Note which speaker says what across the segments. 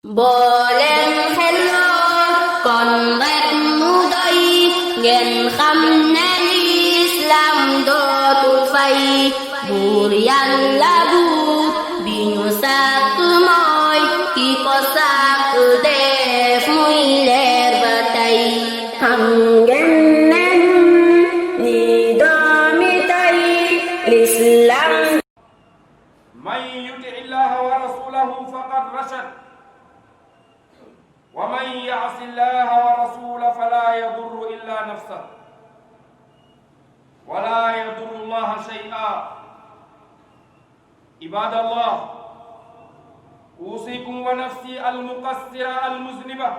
Speaker 1: Booleen xeloo kon rek mu doy ngeen xam ne lislaam dootul fay buur yàlla buur bi ñu sàkk mooy ki ko sàkk def muy leer ba tey xam ngeen ne ni doomi tey lislaam
Speaker 2: man yuti illaha wa rasulahu faqad rashad wa man ya'si llaha wa rasulahu fala yadurru illa nafsahu wa la yadurru llaha shay'an ibadallah usikum wa nafsi almuqassira almuzniba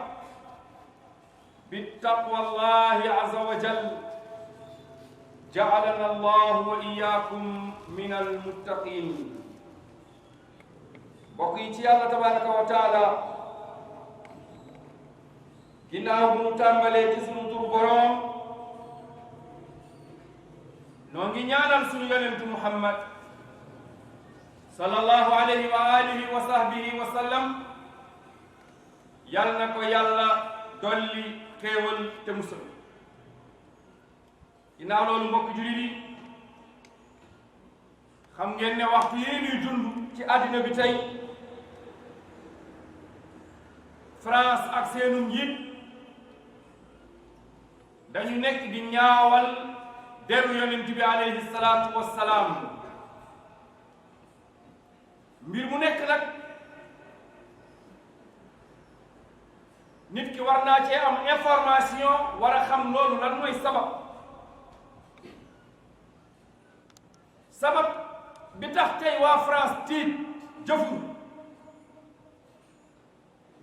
Speaker 2: bittaqwa llahi azza wa jalla ja'alana allahu wa iyyakum min almuttaqin bokk yi ci yàlla tabaraka wa taala ginnaaw bu mu tàmbalee ci sunu tur boroom noo ngi ñaanal sunu yonentu muhammad sallallahu alayhi wa alihi wa sahbihi wa sallam yal na ko yàlla dolli xéewal te musal ginnaaw loolu mbokk jullit yi xam ngeen ne waxtu yi ñuy dund ci àddina bi tey France ak seenu njiit dañu nekk di ñaawal deru yonent bi alayhi salaatu wassalaam mbir mu nekk nag nit ki war naa cee am information war a xam loolu lan mooy sabab bi tax tey waa France tiit jëfu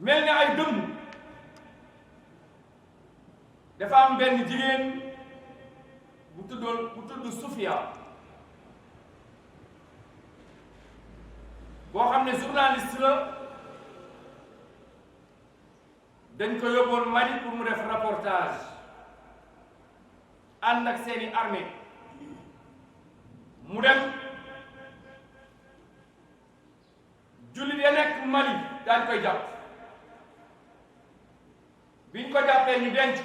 Speaker 2: mel ni ay dëmm dafa am benn jigéen bu tudd Sofia boo xam ne journaliste la dañ ko yóbboon Mali pour mu def reportage ànd ak seeni armée mu dem jullit ya nekk Mali daañ koy jàpp biñ ko jàppee ñu denc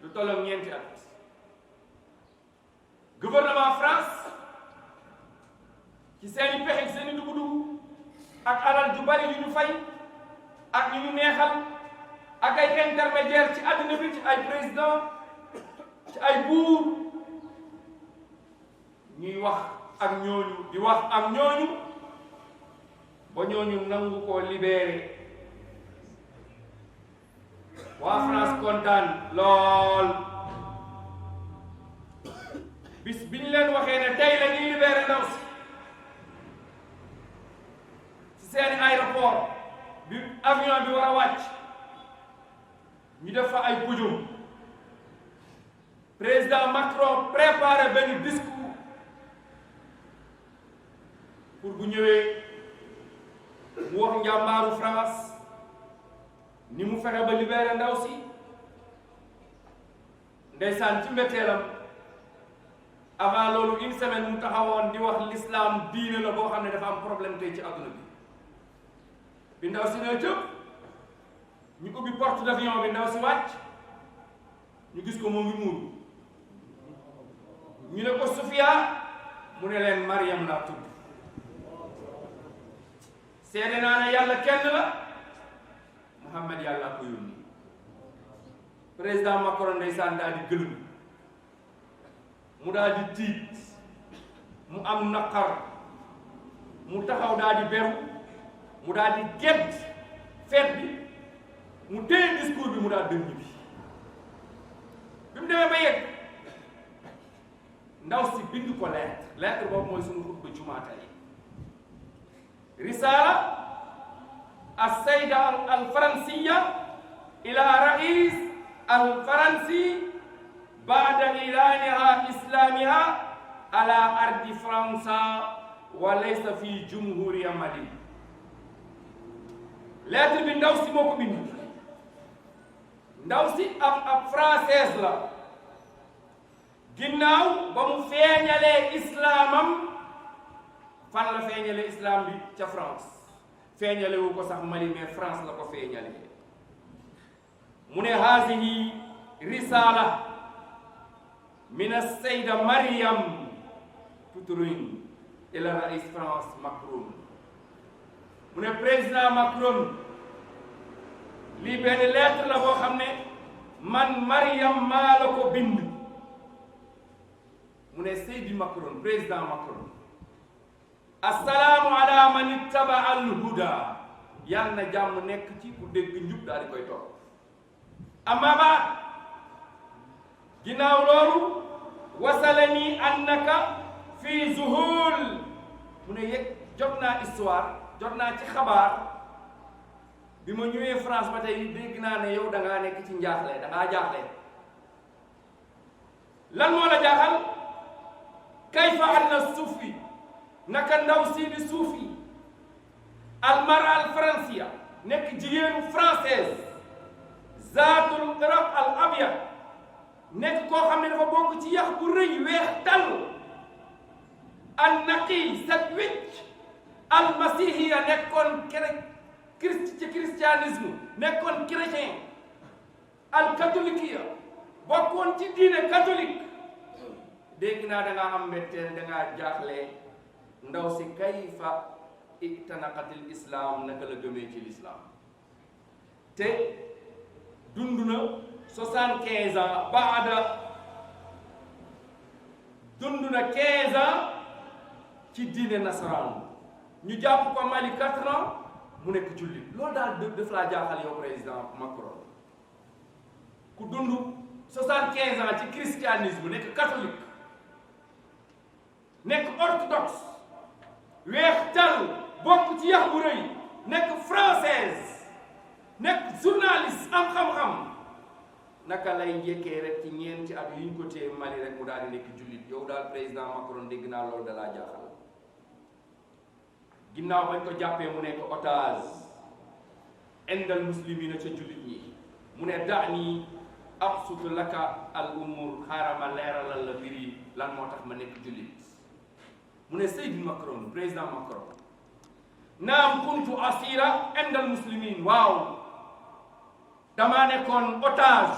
Speaker 2: lu tolloog ñeenti at gouvernement France ci seeni pexe seeni dugg-dugg ak alal ju bari yu ñu fay ak ñu ñu neexal ak ay intermédiaire ci àddina bi ci ay président ci ay buur ñuy wax ak ñooñu di wax ak ñooñu ba ñooñu nangu koo libéré waa France kontaan lool bis bi ñu leen waxee ne tey la ñuy libéré ndaw si ci seeni aéroport bi avion bi war a wàcc ñu def fa ay pujum président Macron préparé benn discours pour bu ñëwee mu wax njàmbaaru France ni mu fexe ba libéré ndaw si ndeysaan ci mbetteelam avant loolu une semaine mu taxawoon di wax l'islam diine la boo xam ne dafa am problème tey ci adduna bi ndaw si ne cëpp ñu ubbi porte d'avion bi ndaw si wàcc ñu gis ko moo ngi muuru ñu ne ko Sofia mu ne leen Mariam laa tudd seede naa ne yàlla kenn la Muhammad yàlla ko yónni président Macron ndeysaan daal di gëlëm mu daal di tiit mu am naqar mu taxaw daal di beru mu daal di gedd feet bi mu téye discours bi mu daal dënn bi mu demee ba yegg ndaw si bind ko lettre boobu mooy sunu xutba jumaata yi risala السيدة الفرنسية إلى رئيس الفرنسي بعد إعلانها إسلامها على أرض فرنسا وليس في جمهورية مالي. lettre bi ndaw si moo ko bind ndaw si ab française la ginnaaw ba mu feeñalee islamam fan la feeñalee islam bi ca France feeñalewu ko sax Mali mais France la ko feeñale mu ne haadihi risala min as-sayda Mariam Poutroune ila rais France Macron mu ne président Macron lii benn lettre la boo xam ne man Mariam maa la ko bind mu ne Seydi Macron président Macron assalaamu ala man ittaba al-huda yal na jàmm nekk ci ku dégg njub daal di koy topp amma baat ginnaaw loolu wasalani annaka fi zuhul mu ne yëg jot naa histoire jot naa ci xabaar bi ma ñëwee France ba tey dégg naa ne yow da ngaa nekk ci njaaxle da ngaa jaaxle lan moo la jaaxal kayfa anna suufi naka ndaw sii di suufi almara al francia nekk jigéenu française zaatul iraq al abyad nekk koo xam ne dafa bokk ci yax bu rëy weex tàll an naqi set wicc al masihiya nekkoon ci christianisme nekkoon chrétien al catholique bokkoon ci diine catholique dégg naa da ngaa am mbetteel da ngaa jaaxle ndaw si kayfa itanaqatil islam naka la gëmee ci l'islam te dund na 75 ans baada dund na 15 ans ci diine nasaraan ñu jàpp ko Mali 4 ans mu nekk jullit loolu daal daf laa jaaxal yow président Macron ku dund 75 ans ci christianisme nekk catholique nekk orthodoxe weex tal bokk ci yax bu rëy nekk française nekk journaliste am xam-xam naka lay njëkkee rek ci ñeenti at yuñ ko téye Mali rek mu daal di nekk jullit yow daal président Macron dégg naa loolu da laa jaaxal ginnaaw bañ ko jàppee mu nekk otage indal muslimina ca jullit ñi mu ne daani absutu laka al umur xaaral ma leeralal la mbir yi lan moo tax ma nekk jullit mu ne Seydi Macron président Macron naam kuntu asira indal muslimin waaw damaa nekkoon otage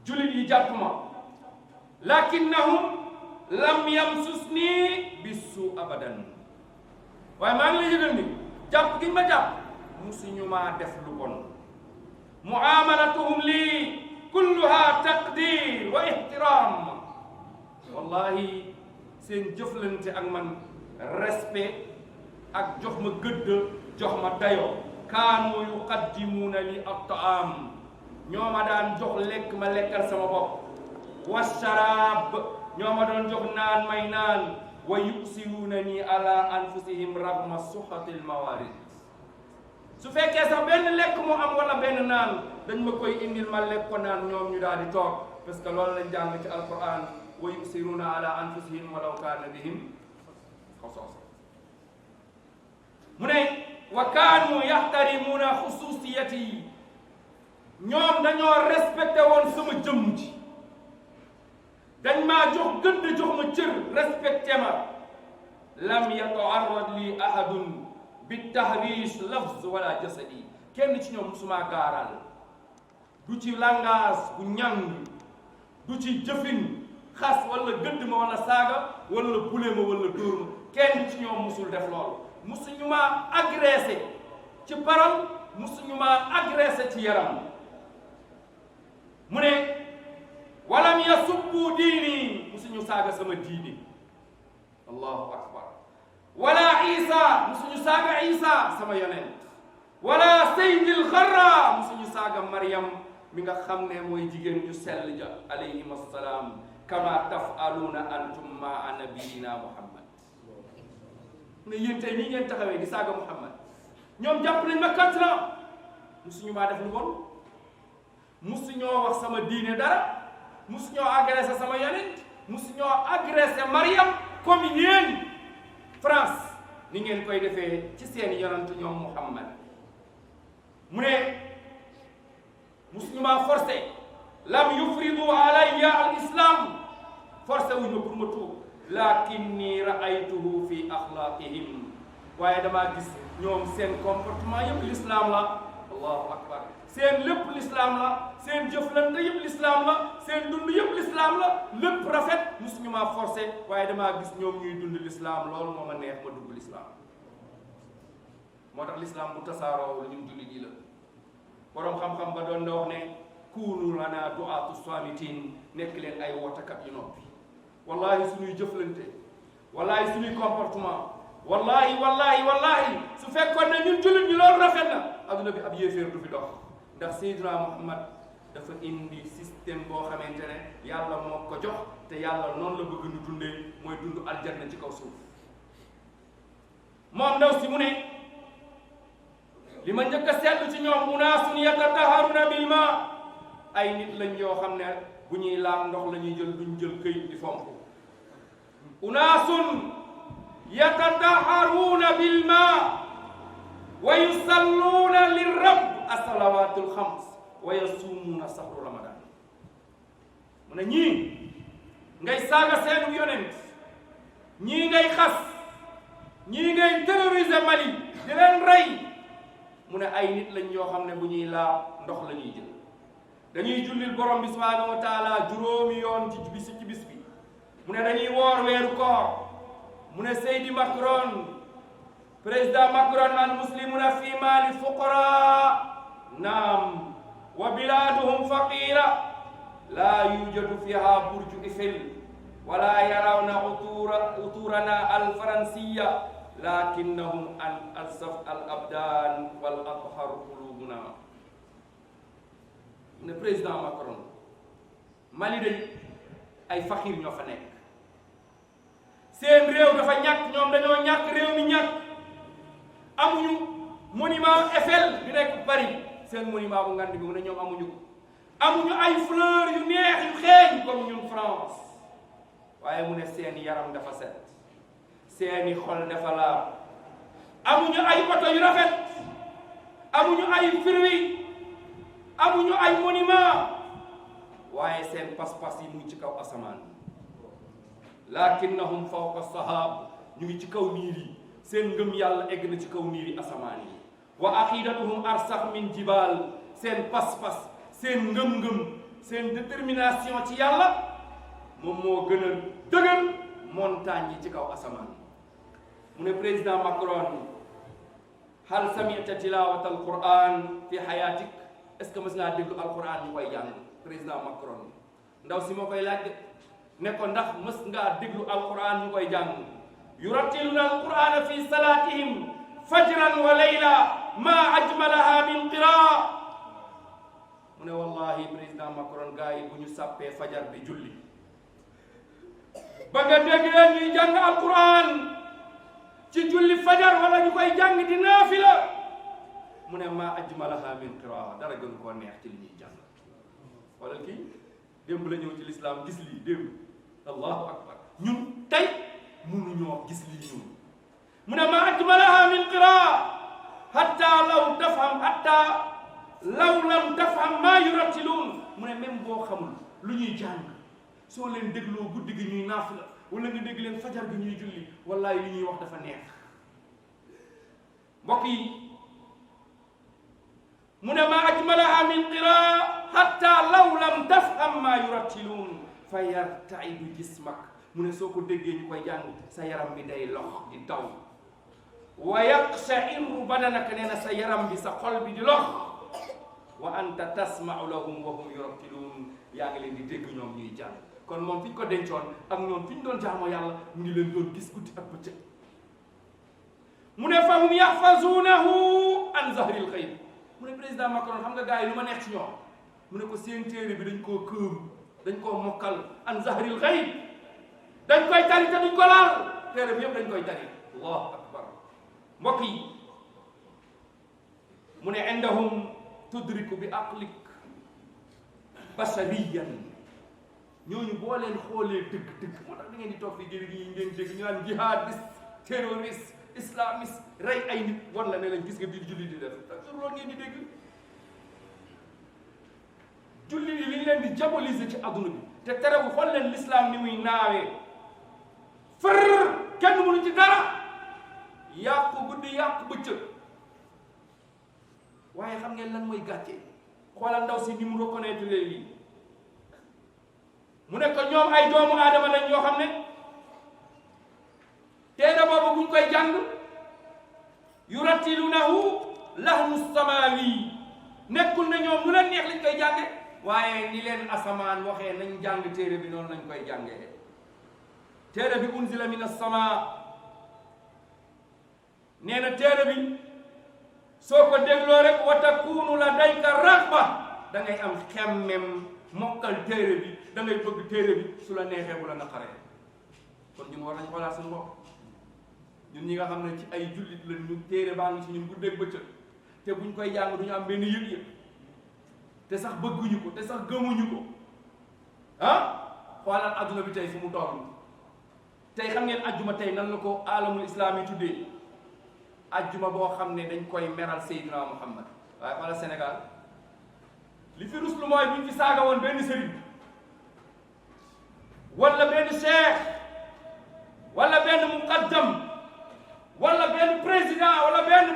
Speaker 2: jullit yi jàpp ma lakinnahum lam yamsusni bisu abadan waaye maa ngi lay yëgal ni jàpp gi ma jàpp musuñu maa def lu bon muamalatuhum lii kulluha taqdir wa ihtiram wallahi seen jëflante ak man respect ak jox ma gëdd jox ma dayo kaanu yuqaddimuuna li at-taam ñoo ma daan jox lekk ma lekkal sama bopp wa sharaab ñoo ma doon jox naan may naan wa yuksiruunani ala anfusihim ragma suxatil mawaarid su fekkee sax benn lekk mu am wala benn naan dañ ma koy indil ma lekk ko naan ñoom ñu daal di toog parce que loolu lañ jàng ci alquran wa yuksiruuna ala anfusihim walaw kaana bihim xasaasa mu ne wa kaanu yaxtarimuuna xususiyati ñoom dañoo respecté woon sama jëmm ji dañ maa jox gëdd jox ma cër respecté ma lam yataarrad li ahadun bi tahrish lafz wala jasadi kenn ci ñoom musuma gaaral du ci langage bu ñàng du ci jëfin xas wala gëdd ma wala saaga wala bule ma wala dóor ma kenn ci ñoom musul def loolu musuñu ma agressé ci parole musuñu ma agressé ci yaram mu ne walam yasubbu diini musuñu saaga sama diini allahu akbar wala isa musuñu saaga isa sama yonent wala sayyidil xarra musuñu saaga Maryam mi nga xam ne mooy jigéen ju sell ja alayhim assalaam kama taf'aluuna antum maa nabiyina Muhammad mu ne yéen tey nii ngeen taxawee di saaga Muhammad ñoom jàpp nañ ma 4 ans musuñu maa def lu bon musuñoo wax sama diine dara musuñoo agressé sama yonent musuñoo agressé Maryam comme yéen France ni ngeen koy defee ci seen yonent ñoom Muhammad mu ne musuñu maa forcé lam yufridu alayya al islam forcé wuñ ma pour ma tuub lakinni raaytuhu fi axlaqihim waaye damaa gis ñoom seen comportement yëpp l'islam la. allahu akbar seen lépp l'islam la, seen jëflante yëpp l'islam la, seen dund yëpp l'islam la, lépp rafet musuñu maa forcé waaye damaa gis ñoom ñuy dund l'islam loolu moo ma neex ma dugg l'islam. moo tax l'islam bu tasaaroo ñun jullit yi la. borom xam-xam ba doon na wax ne kuunu lana du'aatu saamitiin, nekk leen ay wootakat yu noppi. wallahi suñuy jëflante, wallahi suñuy comportement, wallahi su fekkoon ne ñun jullit ñi loolu rafet na adduna bi ab yéeféer du fi dox. ndax Seydina Muhammad dafa indi système boo xamante ne yàlla moo ko jox te yàlla noonu la bëgg ñu dundee mooy dund aljanna ci kaw suuf. moom ndaw si mu ne li ma njëkk a seetlu ci ñoom unaasun yatataharuna bil ma, ay nit lañ yoo xam ne bu ñuy laam ndox la ñuy jël duñ jël këyit di fomp. unaasun yatataharuna bil ma wa yusalluuna lirrabb as-salawaatul xams wa yasuumuuna sahru ramadan. mu ne ñii ngay saaga seenu yonent, ñii ngay xas, ñii ngay terroriser Mali di leen rey. mu ne ay nit lañ yoo xam ne bu ñuy laa ndox la ñuy jël. dañuy jullil borom bi subhaanahu wa taala juróomi yoon ci bis bi. mu ne dañuy woor weeru koor. mu ne Seydi Macron, président Macron, al muslimuna fi mali fuqara naam wa biladuhum faqira la yujadu fiha burju Eiffel wala yarawna uturana al faransiya lakinnahum al alsaf al abdan wal athhar qulubuna. ne président Macron, Mali day ay faxir ñoo fa nekk, seen réew dafa ñàkk, ñoom dañoo ñàkk, réew mi ñàkk. amuñu monument Eiffel bi nekk Paris, seen monument bu ngand bi mu ne ñoom amuñu ko. amuñu ay fleur yu neex yu xeeñ comme ñun France, waaye mu ne seeni yaram dafa set, seeni xol dafa laab. amuñu ay oto yu rafet, amuñu ay fruits, amuñu ay monument, waaye seen pas-pas yi mu ngi ci kaw asamaan. lakinnahum fawqa sahab, ñu ngi ci kaw niir yi, seen ngëm yàlla egg na ci kaw niir yi asamaan yi. wa aqidatuhum arsax min jibal, seen pas-pas, seen ngëm-ngëm, seen détermination ci yàlla moom moo gën a dëgër montagne yi ci kaw asamaan. mu ne président Macron, hal samita tilawat al quran fi hayatik, est ce que mës ngaa déglu alquran ñu koy jàng? président Macron, ndaw si moo koy laaj ne ko ndax mës ngaa déglu alquran ñu koy jàng? yurattiluna alqurana fi salatihim fajran wa layla ma ajmalaha min qiraa. mu ne wallahi président Macron, gars yi bu ñu sàppee fajar bi julli ba nga dégg leen ñuy jàng alquran ci julli fajar wala ñu koy jàng di naafila, mu ne ma ajmalaha min qiraa, dara gën koo neex ci li ñuy jàng. wala kii démb la ñëw ci l'islam gis lii démb, allahu akbar. ñun tey mënuñoo gis lii ñun. mu ne ma ajmalaha min qiraa hatta law lam tafham ma yurattiluun. mu ne même boo xamul lu ñuy jàng, soo leen dégloo guddi gi ñuy naafila wala nga dégg leen fajar gi ñuy julli, wallahi li ñuy wax dafa neex. mbokk yi, mu ne ma ajmalaha min qiraa hatta law lam tafham ma yurattiluun fa yartaidu jismak. mu ne soo ko déggee ñu koy jàng sa yaram bi day lox di daw. wa yaqsha'irru badanaka, nee na sa yaram bi, sa xol bi di lox. wa anta tasma'u lahum wa hum yurattiluun, yaa ngi leen di dégg ñoom ñuy jàng. kon moom fi ñu ko dencoon ak ñoom fi ñu doon jaamoo yàlla mu ngi leen doon gis guddi ak bëccëg. mu ne fa hum yahfazuunahu an zahril xayb. mu ne président Macron, xam nga gars yi lu ma neex ci ñoom, mu ne ko seen téere bi dañ koo këru, dañ koo mokkal an zahril xayb, dañ koy tari te duñ ko laal. téere bi yëpp dañ koy tari. allahu akbar. mbokk yi, mu ne indahum tudriku bi aqlik bashariyan. ñooñu boo leen xoolee dëgg moo tax da ngeen di toog fi géej gi ngeen dégg ñu naan jihadiste, terroriste, islamiste, rey ay nit, wan la ne leen gis nga biir julli di def loolu ngeen di dégg. julli yi li ñu leen di diaboliser ci adduna bi, te terewul xool leen l'islam ni muy naawee fër, kenn mënu ci dara. yàqu guddi yàqu bëccëg. waaye xam ngeen lan mooy gàcce xoolal ndaw si ni mu reconnaître lii mu ne ko ñoom ay doomu aadama lañ yoo xam ne téere boobu buñ koy jàng yurattilunahu lahnu samaawi nekkul ne ñoom lu leen neex lañ koy jànge waaye ni leen asamaan waxee nañ jàng téere bi noonu lañ koy jàngee téere bi unzila min as-samaa nee na téere bi soo ko dégloo rek wa takunu ladayka raghba da ngay am xemmem mokkal téere bi da ngay bëgg téere bi su la neexee bu la naqaree kon ñun war nañ xoolaat suñu bopp ñun ñi nga xam ne ci ay jullit la ñu téere baa ngi ci ñun guddeeg bëccëg te buñ koy jàng duñu am benn yëg-yëg te sax bëgguñu ko te sax gëmuñu ko xoolal adduna bi tey fu mu toll tey xam ngeen ajjuma tey nan la ko alamul islam yi tuddee ajjuma boo xam ne dañ koy meral Seydina Muhammad waaye xoolal Sénégal li fi ruslu mooy buñ fi saaga woon benn sëriñ wala benn cheikh wala benn muqaddam wala benn président wala benn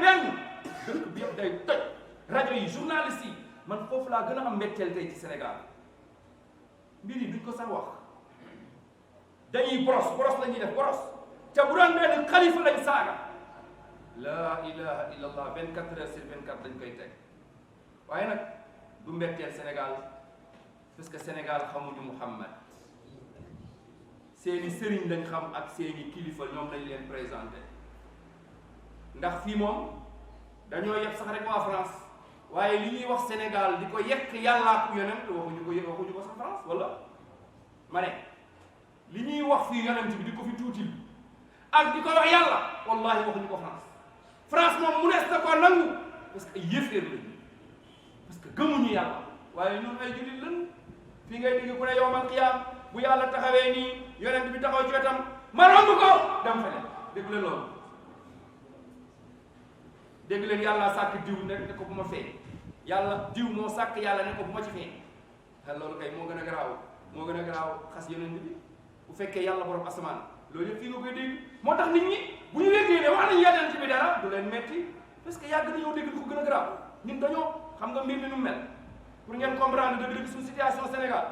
Speaker 2: dëkk bi yëpp day toj rajo yi journaliste yi man foofu laa gën a am mbetteel tey ci Sénégal mbir yi duñ ko sax wax dañuy boros la ñuy def boros te bu doon benn xalifa lañ saaga la ilaha illallah 24 heures sur 24 dañ koy teg waaye nag du mbetteel Sénégal parce que Sénégal xamuñu Muhammad seeni sëriñ lañ xam ak seeni kilifa ñoom lañ leen présenté ndax fii moom dañoo yeb sax rek waa France waaye li ñuy wax Sénégal di ko yekk yàllaa ku yonent waxuñu ko sax France wala ma ne li ñuy wax fii yonent bi di ko fi tuutil ak di ko wax yàlla wallahi waxuñu ko France moom mu nees na ko nangu parce que ay yëfeer lañu parce que gëmuñu yàlla waaye ñun ay jullit lañ fii ngay dégg ku ne yowmal qiyaam bu yàlla taxawee nii yonent bi taxaw ci wetam ma romb ko dem feneen dégg leen loolu dégg leen yàlla sàkk diw ne ko bu ma feeñ yàlla diw moo sàkk yàlla ne ko bu ma ci feeñ loolu kay moo gën a garaaw xas yonent bi bu fekkee yàlla borom asamaan loolu yëpp fii nga koy dégg moo tax nit ñi bu ñu déggee ne wax nañu yonent bi dara du leen metti parce que yàgg nañoo dégg lu ko gën a garaaw ñun dañoo xam nga mbir mi nu mel pour ngeen comprendre dëgg-dëgg suñu situation Sénégal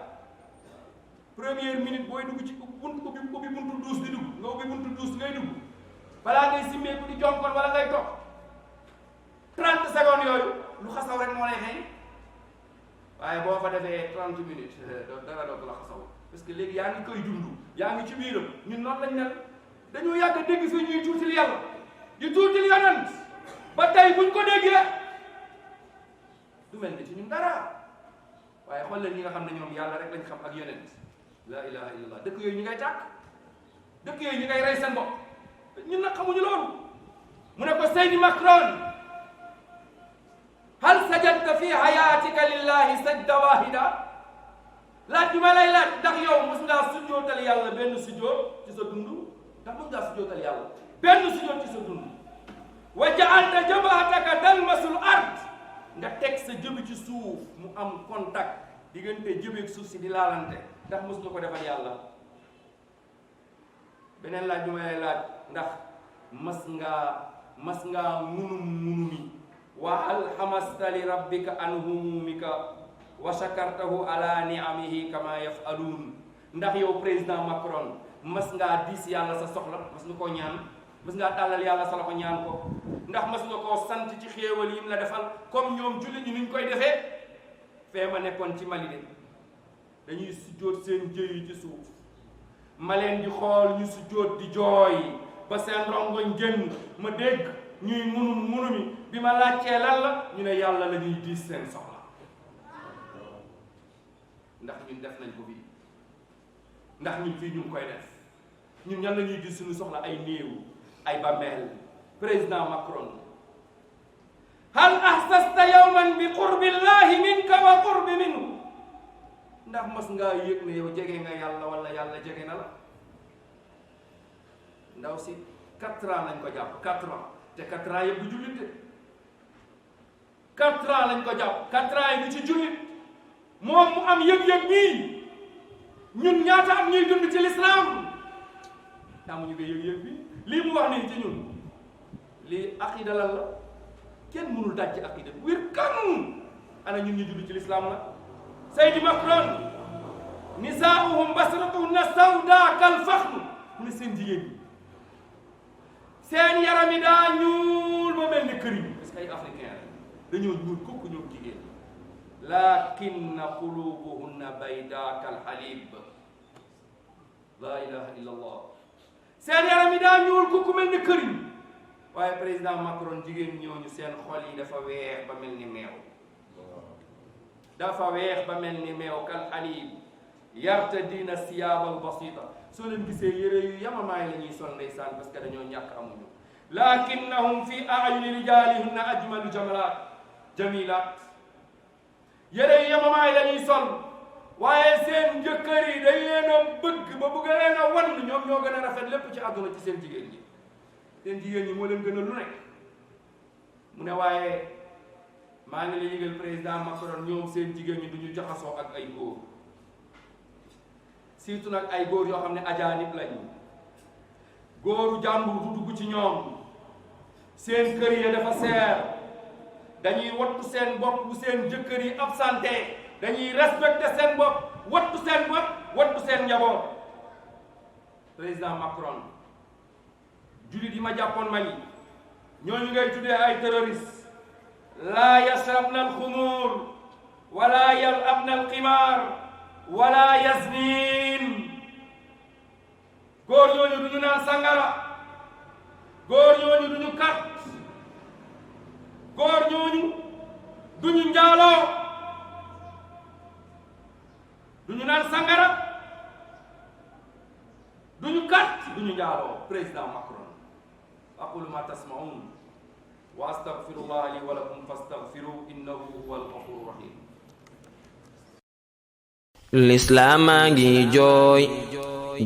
Speaker 2: première minute booy dugg ci ubbi buntu duus di dugg nga ubbi buntu duus ngay dugg balaa ngay simmeeku di jonkoon wala ngay toog 30 secondes yooyu lu xasaw rek moo lay xëy waaye boo fa defee 30 minutes dara dootu la xasaw parce que léegi yaa ngi koy dund yaa ngi ci biiram ñun noonu lañ mel dañoo yàgg a dégg fii ñuy tuutil yàlla di tuutil yonent ba tey buñ ko déggee du mel ni ci ñun dara waaye xool leen ñi nga xam ne ñoom yàlla rek lañ xam ak yonent la ilaha illallah dëkk yooyu ñi ngay tàkk dëkk yooyu ñi ngay rey seen bopp ñun nag xamuñu loolu mu ne ko Seydi Macron hal sajadta fi hayatika lillahi sajda wahida laaj bi ma lay laaj ndax yow mos ngaa sujjootal yàlla benn sujjoot ci sa dund ndax mos ngaa sujjootal yàlla benn sujjoot ci sa dund wa ja'alta jabhataka talmasul ard nga teg sa jëbi ci suuf mu am contact diggante jëbeeg suuf si di laalante ndax mos nga ko defal yàlla beneen laaj bi ma lay laaj ndax mas ngaa munumi wa hal hamasta li rabbika an humumika wa shakartahu ala ni'amihi kama yaf'alun ndax yow président Macron mas ngaa diis yàlla sa soxla mas nga koo ñaan mas ngaa tàllal yàlla sa loxo ñaan ko ndax mas nga koo sant ci xéewal yi mu la defal comme ñoom jullit ñi nuñ koy defee fee ma nekkoon ci Mali de dañuy sujjóot seen jëyi ci suuf ma leen di xool ñu sujjóot di jooy ba seen rongoñ génn ma dégg ñuy munumi bi ma laajtee lan la ñu ne yàlla la ñuy diis seen soxla ndax ñun def nañ ko fii ndax ñun fii ñu ngi koy def ñun ñan la ñuy diis suñu soxla ay néew ay bàmmeel président Macron hal ahsasta yawman bi qurbillahi minka wa qurbi minhu ndax mas ngaa yëg ne yow jege nga yàlla wala yàlla jege na la ndaw si 4 ans lañ ko jàpp 4 ans te 4 ans yëpp du jullit de 4 ans lañ ko jàpp 4 ans yi du ci jullit moom mu am yëg-yëg bii ñun ñaata am ñuy dund ci l'islam amuñu ko yëg-yëg bi lii mu wax nii ci ñun lii aqida lan la kenn mënul daj ci aqida wér kan ana ñun ñu judd ci l'islam la Seydi Macron nisaa'uhum basratuhunna sawda kal faxm mu ne seen jigéen ñi seen yaram yi daa ñuul ba mel ni këriñ parce que ay africain dañoo ñuul kukk ñoom jigéen ñi lakinna qulubuhunna bayda kal halib la ilaha illa allah seen yaram yi daa ñuul kukk mel ni këriñ waaye président Macron jigéen ñooñu seen xol yi dafa weex ba mel ni meew dafa weex ba mel ni meew kal halib yartadina siyaabal basita soo leen gisee yére yu yamamaay la ñuy sol ndeysaan parce que dañoo ñàkk amuñu lakinnahum fi a'yuni rijalihunna ajmalu jamilat yére yu yamamaay la ñuy sol waaye seen jëkkër yi dañ leen a bëgg ba bëgg leen a wan ñoom ñoo gën a rafet lépp ci àdduna ci seen jigéen ñi seen jigéen ñi moo leen gën a lu nekk mu ne waaye maa ngi la yëgal président Macron ñoom seen jigéen ñi duñu jaxasoo ak ay góor surtout nag ay góor yoo xam ne ajaanib lañu góoru jàmbur du dugg ci ñoom seen kër yi dafa seer dañuy wattu seen bopp bu seen jëkkër yi absenté dañuy respecté seen bopp wattu seen bopp wattu seen njaboot président Macron jullit yi ma jàppoon Mali ñooñu ngay tuddee ay terroriste laa yashrabna alxumur wala yal'abna alqimar wala yasnin góor ñooñu duñu naan sangara góor ñooñu duñu kat góor ñooñu duñu njaaloo duñu naan sangara duñu kat duñu njaaloo président Macron aqulu ma tasma'un wa astaghfirullah li wa lakum fastaghfiru innahu huwal ghafurur rahim.
Speaker 3: Lislaam a ngi jooy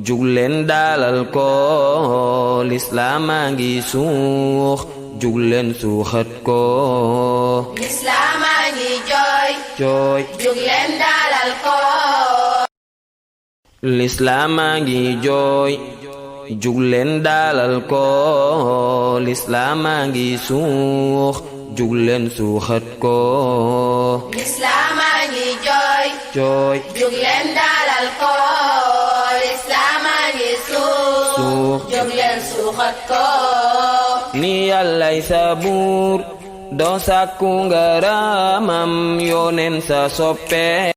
Speaker 3: jugleen daalal ko lislaam a ngi suux jugleen suuxat ko
Speaker 1: lislaam a ngi jooy jugleen daalal ko
Speaker 3: lislaam a ngi jooy jugleen daalal ko lislaam a ngi suux jugleen suuxat ko
Speaker 1: lislaam a ngi jooy jugleen daalal ko lislaam a ngi suux jugleen suuxat ko
Speaker 3: ni Yàllay sa buur doo sàkku ngaramam yoneen sa soppe